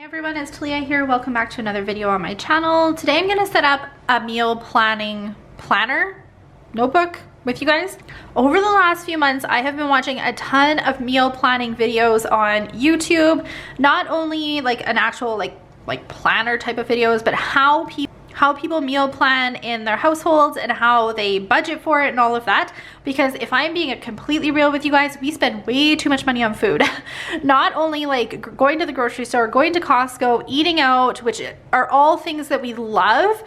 Hey everyone, it's Talia here. Welcome back to another video on my channel. Today I'm going to set up a meal planning planner notebook with you guys. Over the last few months, I have been watching a ton of meal planning videos on YouTube. Not only like an actual like planner type of videos, but how people meal plan in their households and how they budget for it and all of that. Because if I'm being completely real with you guys, we spend way too much money on food. Not only like going to the grocery store, going to Costco, eating out, which are all things that we love.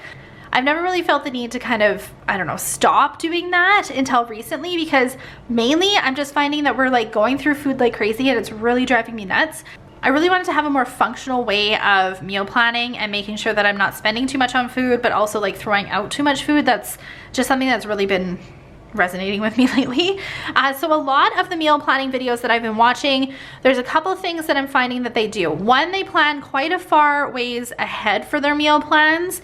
I've never really felt the need to kind of, I don't know, stop doing that until recently, because mainly I'm just finding that we're like going through food like crazy and it's really driving me nuts. I really wanted to have a more functional way of meal planning and making sure that I'm not spending too much on food, but also like throwing out too much food. That's just something that's really been resonating with me lately. So a lot of the meal planning videos that I've been watching, there's a couple of things that I'm finding that they do. One, they plan quite a far ways ahead for their meal plans,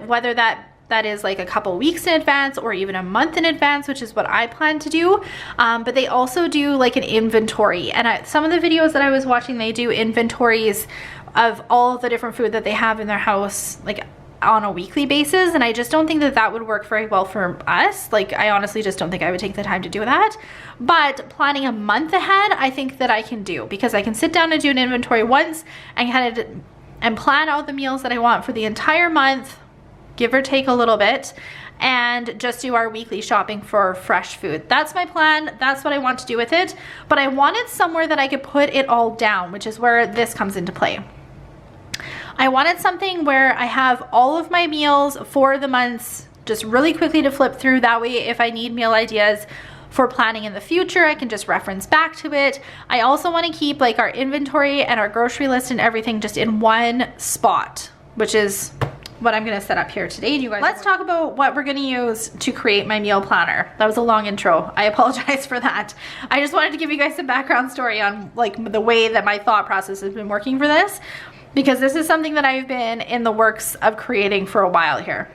whether that is like a couple weeks in advance or even a month in advance, which is what I plan to do. But they also do like an inventory. And some of the videos that I was watching, they do inventories of all of the different food that they have in their house, like on a weekly basis. And I just don't think that that would work very well for us. Like, I honestly just don't think I would take the time to do that. But planning a month ahead, I think that I can do, because I can sit down and do an inventory once and kind of and plan out the meals that I want for the entire month, give or take a little bit, and just do our weekly shopping for fresh food. That's my plan. That's what I want to do with it. But I wanted somewhere that I could put it all down, which is where this comes into play. I wanted something where I have all of my meals for the months just really quickly to flip through. That way, if I need meal ideas for planning in the future, I can just reference back to it. I also want to keep like our inventory and our grocery list and everything just in one spot, which is what I'm going to set up here today. You guys, let's talk about what we're going to use to create my meal planner. That was a long intro. I apologize for that. I just wanted to give you guys some background story on like the way that my thought process has been working for this, because this is something that I've been in the works of creating for a while here.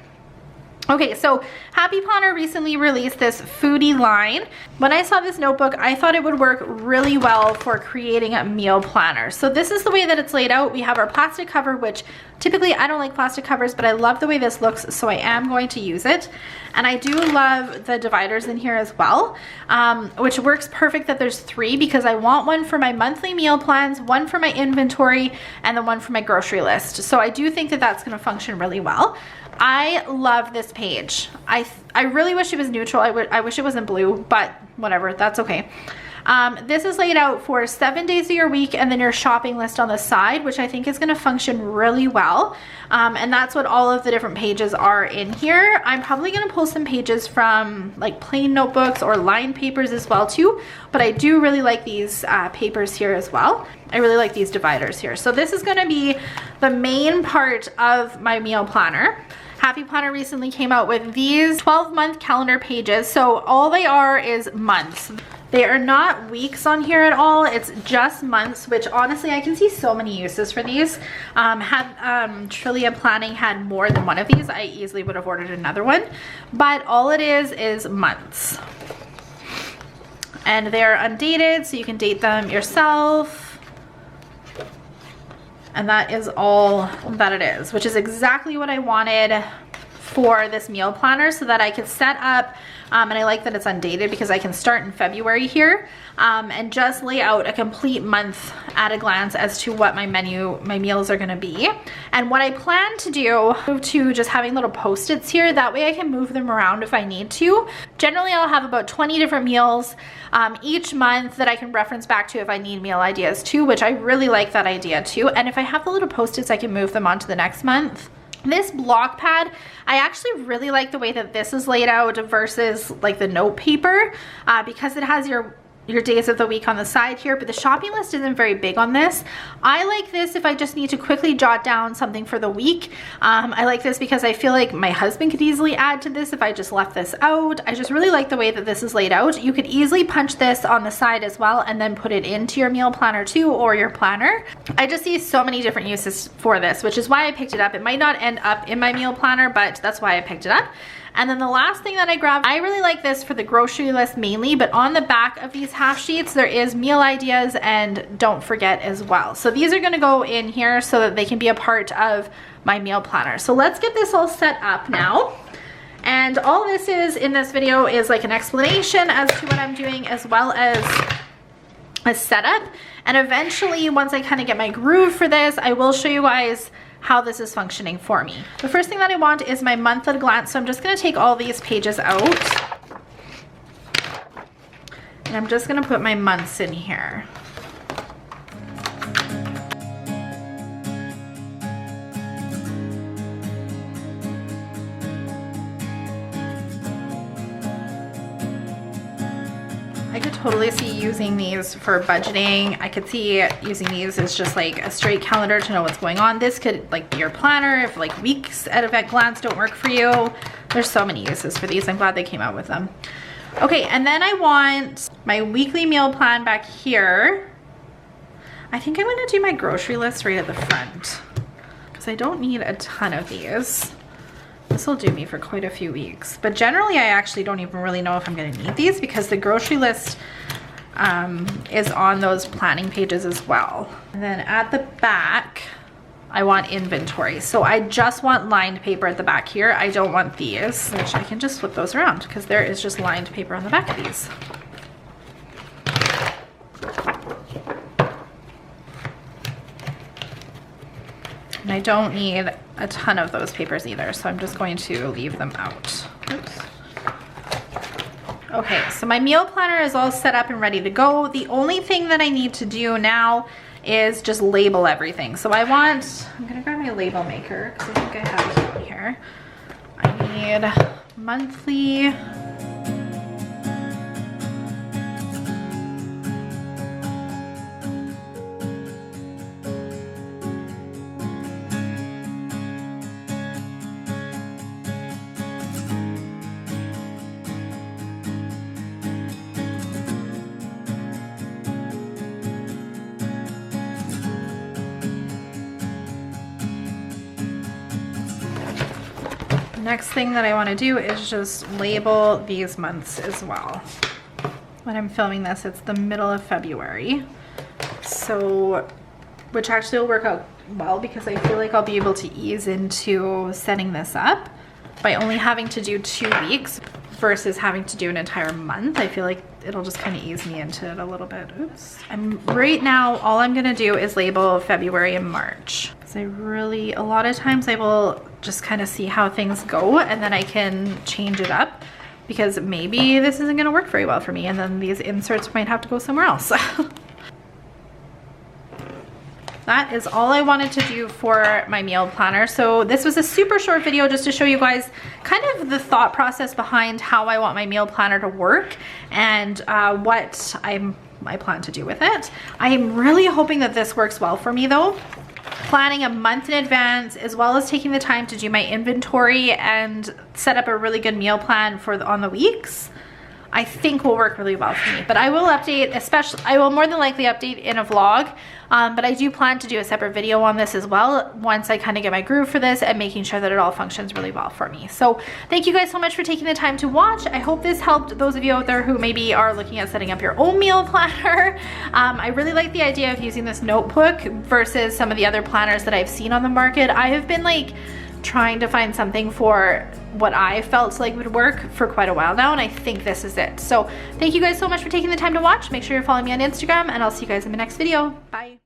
Okay, so Happy Planner recently released this Foodie line. When I saw this notebook, I thought it would work really well for creating a meal planner. So this is the way that it's laid out. We have our plastic cover, which typically I don't like plastic covers, but I love the way this looks, so I am going to use it. And I do love the dividers in here as well, which works perfect that there's 3, because I want one for my monthly meal plans, one for my inventory, and then one for my grocery list. So I do think that that's going to function really well. I love this page. I really wish it was neutral. I wish it wasn't blue, but whatever, that's okay. This is laid out for 7 days of your week and then your shopping list on the side, which I think is going to function really well. And that's what all of the different pages are in here. I'm probably going to pull some pages from like plain notebooks or lined papers as well too, but I do really like these papers here as well. I really like these dividers here. So this is going to be the main part of my meal planner. Happy Planner recently came out with these 12-month calendar pages. So all they are is months. They are not weeks on here at all. It's just months, which honestly, I can see so many uses for these. Had Trillia Planning had more than one of these, I easily would have ordered another one. But all it is months. And they're undated, so you can date them yourself. And that is all that it is, which is exactly what I wanted for this meal planner, so that I could set up, and I like that it's undated because I can start in February here, and just lay out a complete month at a glance as to what my meals are gonna be. And what I plan to do, move to just having little post-its here, that way I can move them around if I need to. Generally, I'll have about 20 different meals each month that I can reference back to if I need meal ideas too, which I really like that idea too. And if I have the little post-its, I can move them on to the next month. This block pad, I actually really like the way that this is laid out versus like the note paper, because it has your days of the week on the side here, but the shopping list isn't very big on this. I like this if I just need to quickly jot down something for the week. I like this because I feel like my husband could easily add to this if I just left this out. I just really like the way that this is laid out. You could easily punch this on the side as well and then put it into your meal planner too, or your planner. I just see so many different uses for this, which is why I picked it up. It might not end up in my meal planner, but that's why I picked it up. And then the last thing that I grabbed, I really like this for the grocery list mainly, but on the back of these half sheets, there is meal ideas and don't forget as well. So these are gonna go in here so that they can be a part of my meal planner. So let's get this all set up now. And all this is in this video is like an explanation as to what I'm doing, as well as a setup. And eventually, once I kind of get my groove for this, I will show you guys how this is functioning for me. The first thing that I want is my month at a glance. So I'm just gonna take all these pages out. And I'm just gonna put my months in here. I could totally see using these for budgeting. I could see using these as just like a straight calendar to know what's going on. This could like be your planner if like weeks at a glance don't work for you. There's so many uses for these. I'm glad they came out with them. Okay, and then I want my weekly meal plan back here. I think I'm gonna do my grocery list right at the front because I don't need a ton of these. This will do me for quite a few weeks, but generally I actually don't even really know if I'm gonna need these because the grocery list is on those planning pages as well. And then at the back, I want inventory. So I just want lined paper at the back here. I don't want these, which I can just flip those around because there is just lined paper on the back of these. And I don't need a ton of those papers either, so I'm just going to leave them out. Oops. Okay, so my meal planner is all set up and ready to go. The only thing that I need to do now is just label everything. So I'm gonna grab my label maker because I think I have it down here. I need monthly. Next thing that I want to do is just label these months as well. When I'm filming this, it's the middle of February. So, which actually will work out well because I feel like I'll be able to ease into setting this up by only having to do 2 weeks versus having to do an entire month. I feel like it'll just kind of ease me into it a little bit. Oops. Right now, all I'm gonna do is label February and March. So a lot of times I will just kind of see how things go and then I can change it up because maybe this isn't gonna work very well for me and then these inserts might have to go somewhere else. That is all I wanted to do for my meal planner. So this was a super short video just to show you guys kind of the thought process behind how I want my meal planner to work and what I plan to do with it. I am really hoping that this works well for me though. Planning a month in advance as well as taking the time to do my inventory and set up a really good meal plan on the weeks, I think will work really well for me. But I will update, I will more than likely update in a vlog, but I do plan to do a separate video on this as well once I kind of get my groove for this and making sure that it all functions really well for me. So thank you guys so much for taking the time to watch. I hope this helped those of you out there who maybe are looking at setting up your own meal planner. I really like the idea of using this notebook versus some of the other planners that I've seen on the market. I have been like trying to find something for what I felt like would work for quite a while now, and I think this is it. So thank you guys so much for taking the time to watch. Make sure you're following me on Instagram, and I'll see you guys in my next video. Bye.